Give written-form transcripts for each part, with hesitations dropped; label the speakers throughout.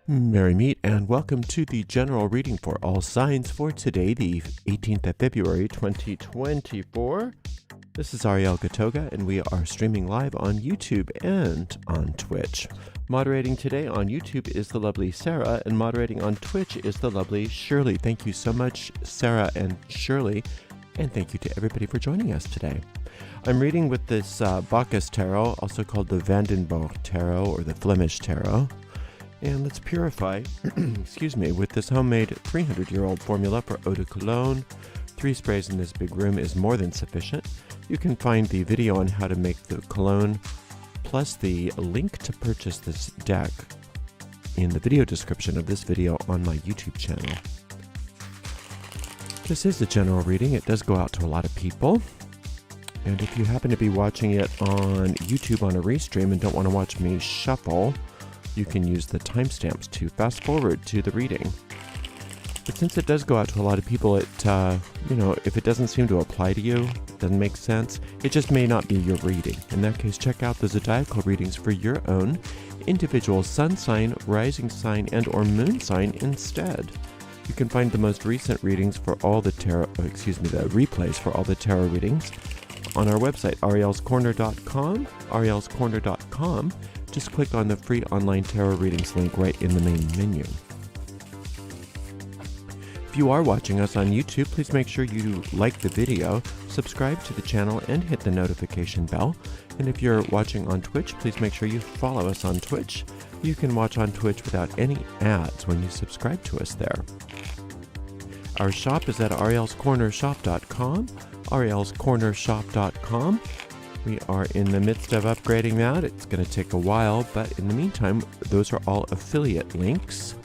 Speaker 1: Merry meet and welcome to the general reading for all signs for today, the 18th of February, 2024. This is Ariel Gatoga, and we are streaming live on YouTube and on Twitch. Moderating today on YouTube is the lovely Sarah, and moderating on Twitch is the lovely Shirley. Thank you so much, Sarah and Shirley, and thank you to everybody for joining us today. I'm reading with this Bacchus Tarot, also called the Vandenborg Tarot or the Flemish Tarot. And let's purify, excuse me, with this homemade 300-year-old formula for eau de cologne. 3 sprays in this big room is more than sufficient. You can find the video on how to make the cologne, plus the link to purchase this deck in the video description of this video on my YouTube channel. This is a general reading. It does go out to a lot of people. And if you happen to be watching it on YouTube on a restream and don't want to watch me shuffle, you can use the timestamps to fast forward to the reading. But since it does go out to a lot of people, it, if it doesn't seem to apply to you, doesn't make sense, it just may not be your reading. In that case, check out the Zodiacal readings for your own individual sun sign, rising sign, and or moon sign instead. You can find the most recent readings for all the the replays for all the tarot readings on our website, arielscorner.com, arielscorner.com. Just click on the free online tarot readings link right in the main menu. If you are watching us on YouTube, please make sure you like the video, subscribe to the channel, and hit the notification bell. And if you're watching on Twitch, please make sure you follow us on Twitch. You can watch on Twitch without any ads when you subscribe to us there. Our shop is at arielscornershop.com, arielscornershop.com. We are in the midst of upgrading that. It's going to take a while, but in the meantime, those are all affiliate links,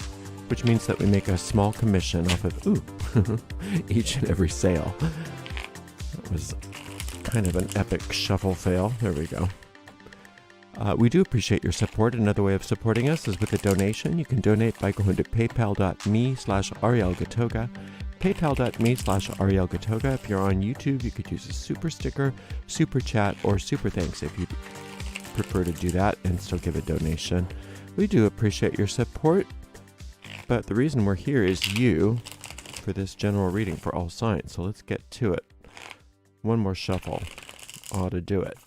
Speaker 1: which means that we make a small commission off of each and every sale. That was kind of an epic shuffle fail. There we go. We do appreciate your support. Another way of supporting us is with a donation. You can donate by going to paypal.me/arielgatoga. paypal.me/arielgatoga. If you're on YouTube, you could use a super sticker, super chat, or super thanks if you prefer to do that and still give a donation. We do appreciate your support, but the reason we're here is you for this general reading for all signs. So let's get to it. One more shuffle ought to do it.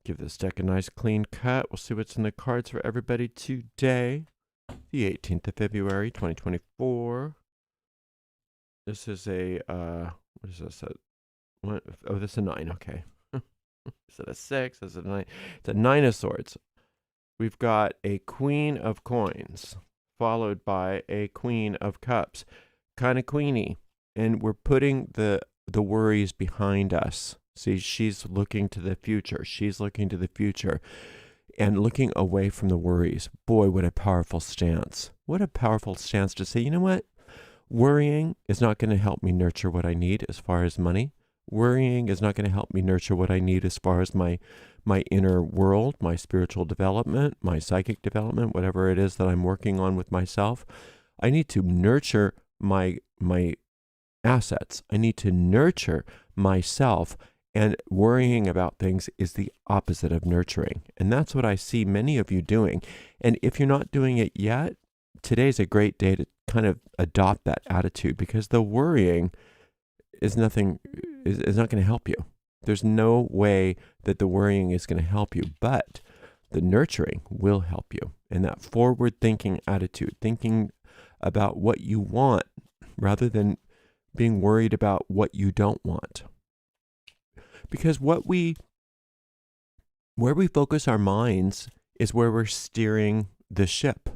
Speaker 1: Give this deck a nice clean cut. We'll see what's in the cards for everybody today. The 18th of February, 2024. This is a, what is this? Oh, this is a 9, okay. Is it a 6? Is it a 9? It's a 9 of Swords. We've got a Queen of Coins, followed by a Queen of Cups. Kind of queeny. And we're putting the worries behind us. See, she's looking to the future. She's looking to the future. And looking away from the worries. Boy, what a powerful stance. What a powerful stance to say, you know what? Worrying is not going to help me nurture what I need as far as money. Worrying is not going to help me nurture what I need as far as my inner world, my spiritual development, my psychic development, whatever it is that I'm working on with myself. I need to nurture my assets. I need to nurture myself. And worrying about things is the opposite of nurturing. And that's what I see many of you doing. And if you're not doing it yet, today's a great day to kind of adopt that attitude, because the worrying is not going to help you. There's no way that the worrying is going to help you, but the nurturing will help you. And that forward-thinking attitude, thinking about what you want rather than being worried about what you don't want. Because where we focus our minds is where we're steering the ship.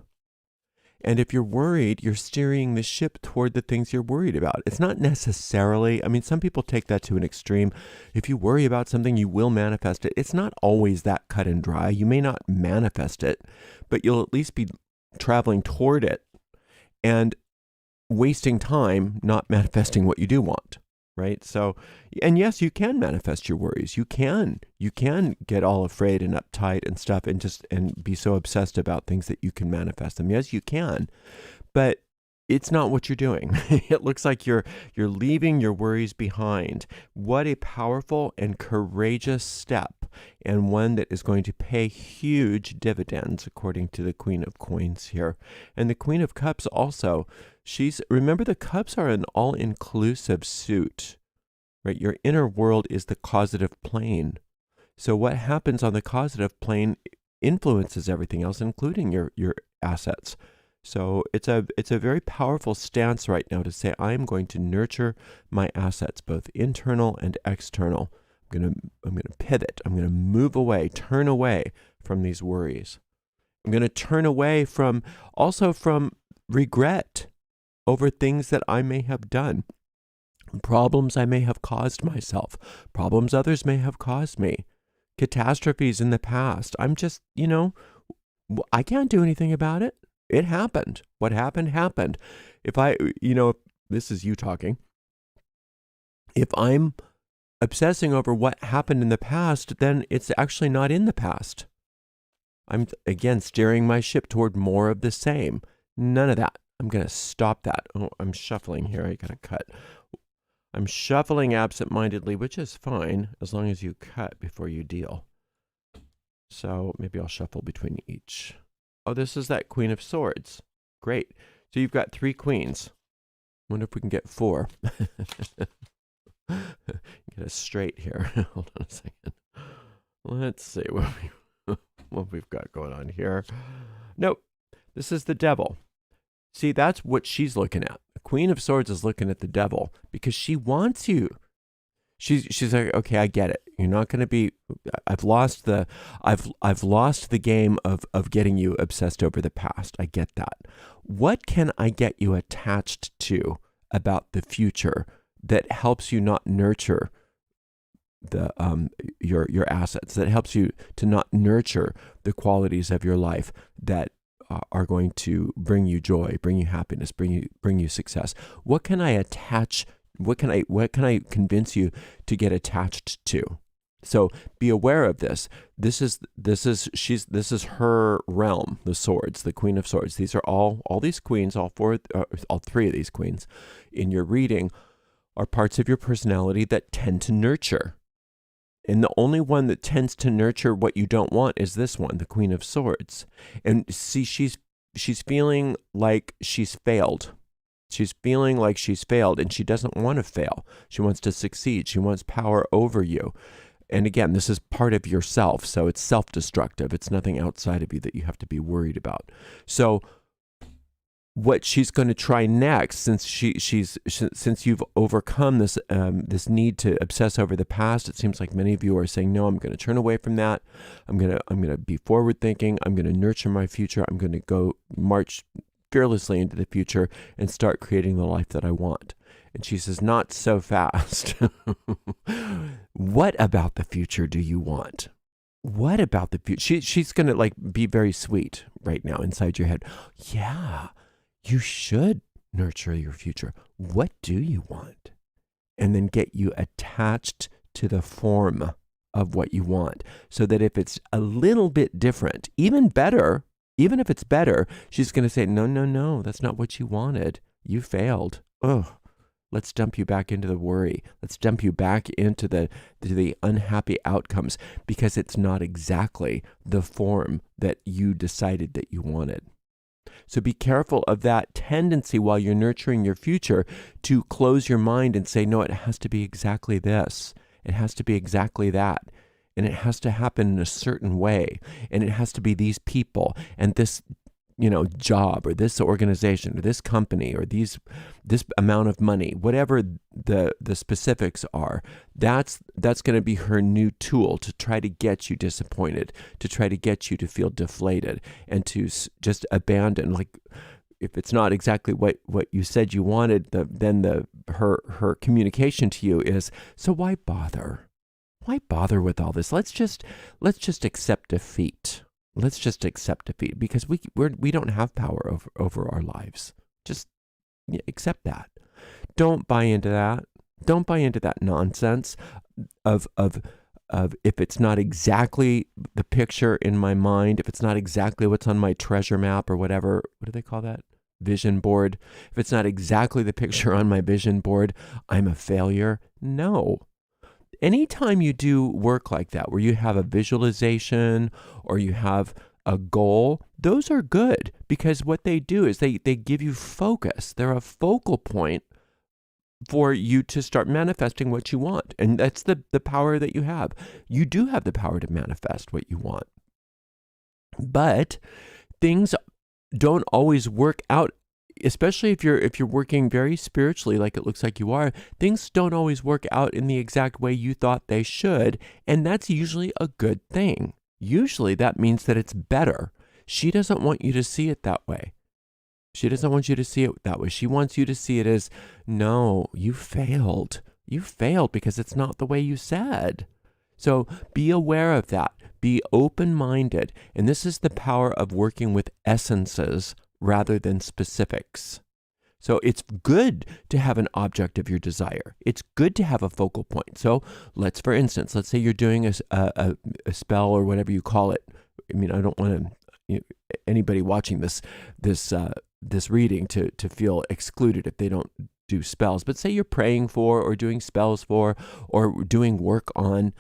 Speaker 1: And if you're worried, you're steering the ship toward the things you're worried about. It's not necessarily, I mean, some people take that to an extreme. If you worry about something, you will manifest it. It's not always that cut and dry. You may not manifest it, but you'll at least be traveling toward it and wasting time not manifesting what you do want. Right? So, and yes, you can manifest your worries. You can get all afraid and uptight and stuff and be so obsessed about things that you can manifest them. Yes, you can. But it's not what you're doing. It looks like you're leaving your worries behind. What a powerful and courageous step, and one that is going to pay huge dividends, according to the Queen of Coins here. And the Queen of Cups also, remember, the cups are an all-inclusive suit, right? Your inner world is the causative plane. So what happens on the causative plane influences everything else, including your assets. So it's a very powerful stance right now to say, I'm going to nurture my assets, both internal and external. I'm gonna pivot. I'm gonna move away, turn away from these worries. I'm gonna turn away from regret over things that I may have done, problems I may have caused myself, problems others may have caused me, catastrophes in the past. I'm just, I can't do anything about it. It happened. What happened, happened. If this is you talking. If I'm obsessing over what happened in the past, then it's actually not in the past. I'm, again, steering my ship toward more of the same. None of that. I'm going to stop that. Oh, I'm shuffling here. I got to cut. I'm shuffling absentmindedly, which is fine, as long as you cut before you deal. So maybe I'll shuffle between each. Oh, this is that Queen of Swords. Great. So you've got 3 queens. Wonder if we can get 4. Get us straight here. Hold on a second. Let's see what we've got going on here. Nope. This is the Devil. See, that's what she's looking at. The Queen of Swords is looking at the Devil because she wants you. She's like, okay, I get it. You're not going to be. I've lost the game of getting you obsessed over the past. I get that. What can I get you attached to about the future that helps you not nurture the your assets? That helps you to not nurture the qualities of your life that are going to bring you joy, bring you happiness, bring you success. What can I attach? What can I convince you to get attached to? So be aware of this. This is her realm, the swords, the Queen of Swords. These are all these queens, all 3 of these queens in your reading are parts of your personality that tend to nurture. And the only one that tends to nurture what you don't want is this one, the Queen of Swords. And see, she's feeling like she's failed. She's feeling like she's failed, and she doesn't want to fail. She wants to succeed. She wants power over you. And again, this is part of yourself, so it's self-destructive. It's nothing outside of you that you have to be worried about. So what she's going to try next, since since you've overcome this this need to obsess over the past, it seems like many of you are saying, no, I'm going to turn away from that. I'm going to be forward thinking. I'm going to nurture my future. I'm going to go march fearlessly into the future and start creating the life that I want. And she says, not so fast. What about the future do you want? What about the future? She's going to be very sweet right now inside your head. Yeah, you should nurture your future. What do you want? And then get you attached to the form of what you want, so that if it's a little bit different, even if it's better, she's going to say, no, that's not what you wanted. You failed. Oh, let's dump you back into the worry. Let's dump you back into the unhappy outcomes, because it's not exactly the form that you decided that you wanted. So be careful of that tendency while you're nurturing your future to close your mind and say, no, it has to be exactly this. It has to be exactly that. And it has to happen in a certain way. And it has to be these people and this, job or this organization or this company or this amount of money, whatever the specifics are. That's going to be her new tool to try to get you disappointed, to try to get you to feel deflated and to just abandon. Like, if it's not exactly what you said you wanted, then her communication to you is, so why bother? Why bother with all this? Let's just accept defeat. Let's just accept defeat, because we don't have power over our lives. Just accept that. Don't buy into that. Don't buy into that nonsense of if it's not exactly the picture in my mind, if it's not exactly what's on my treasure map or whatever. What do they call that? vision board, if it's not exactly the picture on my vision board, I'm a failure. No. Anytime you do work like that, where you have a visualization or you have a goal, those are good, because what they do is they give you focus. They're a focal point for you to start manifesting what you want. And that's the power that you have. You do have the power to manifest what you want. But things don't always work out, especially if you're working very spiritually, like it looks like you are. Things don't always work out in the exact way you thought they should, and that's usually a good thing. Usually that means that it's better. She doesn't want you to see it that way. She doesn't want you to see it that way. She wants you to see it as, no, you failed. You failed because it's not the way you said. So be aware of that. Be open-minded. And this is the power of working with essences rather than specifics. So it's good to have an object of your desire. It's good to have a focal point. So for instance, let's say you're doing a spell or whatever you call it. I mean, I don't want anybody watching this reading to feel excluded if they don't do spells. But say you're praying for or doing spells for or doing work on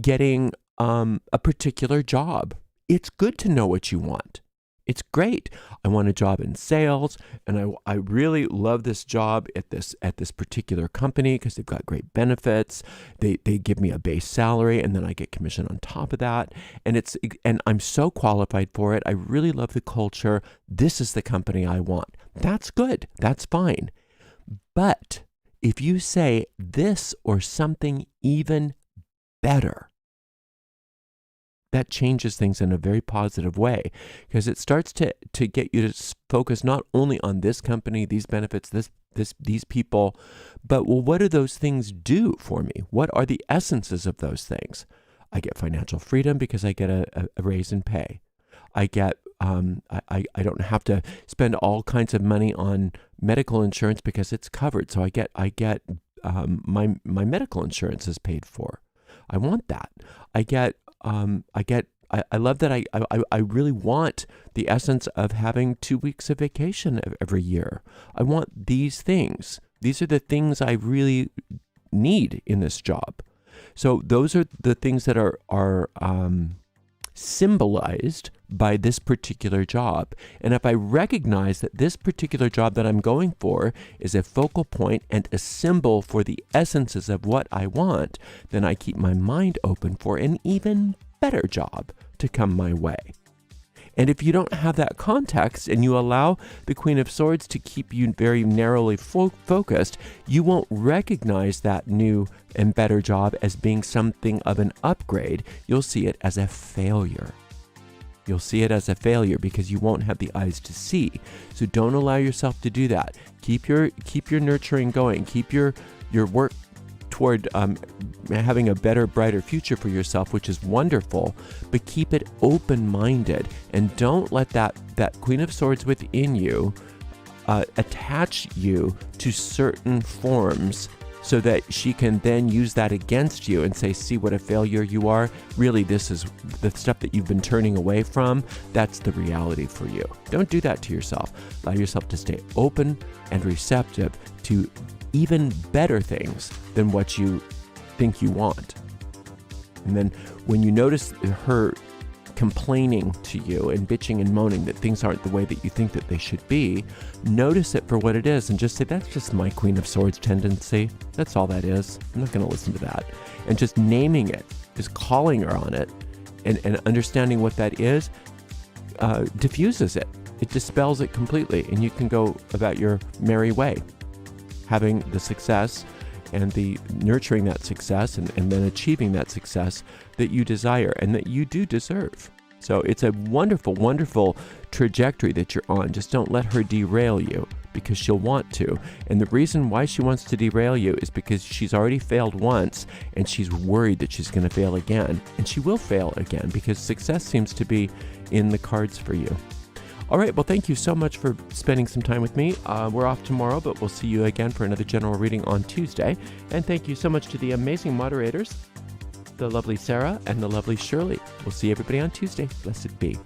Speaker 1: getting a particular job. It's good to know what you want. It's great. I want a job in sales, and I really love this job at this particular company because they've got great benefits. They give me a base salary, and then I get commission on top of that. And I'm so qualified for it. I really love the culture. This is the company I want. That's good. That's fine. But if you say this or something even better, that changes things in a very positive way, because it starts to get you to focus not only on this company, these benefits, these people, but well, what do those things do for me? What are the essences of those things? I get financial freedom because I get a raise in pay. I get I don't have to spend all kinds of money on medical insurance because it's covered. So I get my medical insurance is paid for. I want that. I love that I really want the essence of having 2 weeks of vacation every year. I want these things. These are the things I really need in this job. So those are the things that are symbolized by this particular job. And if I recognize that this particular job that I'm going for is a focal point and a symbol for the essences of what I want, then I keep my mind open for an even better job to come my way. And if you don't have that context and you allow the Queen of Swords to keep you very narrowly focused, you won't recognize that new and better job as being something of an upgrade. You'll see it as a failure. You'll see it as a failure because you won't have the eyes to see. So don't allow yourself to do that. Keep your nurturing going. Keep your work toward having a better, brighter future for yourself, which is wonderful, but keep it open-minded and don't let that Queen of Swords within you attach you to certain forms so that she can then use that against you and say, see what a failure you are. Really, this is the stuff that you've been turning away from. That's the reality for you. Don't do that to yourself. Allow yourself to stay open and receptive to even better things than what you think you want. And then when you notice her complaining to you and bitching and moaning that things aren't the way that you think that they should be, notice it for what it is and just say, that's just my Queen of Swords tendency. That's all that is. I'm not going to listen to that. And just naming it, just calling her on it and understanding what that is, diffuses it. It dispels it completely and you can go about your merry way, having the success and the nurturing that success and then achieving that success that you desire and that you do deserve. So it's a wonderful, wonderful trajectory that you're on. Just don't let her derail you because she'll want to. And the reason why she wants to derail you is because she's already failed once and she's worried that she's going to fail again. And she will fail again because success seems to be in the cards for you. All right, well, thank you so much for spending some time with me. We're off tomorrow, but we'll see you again for another general reading on Tuesday. And thank you so much to the amazing moderators, the lovely Sarah and the lovely Shirley. We'll see everybody on Tuesday. Blessed be.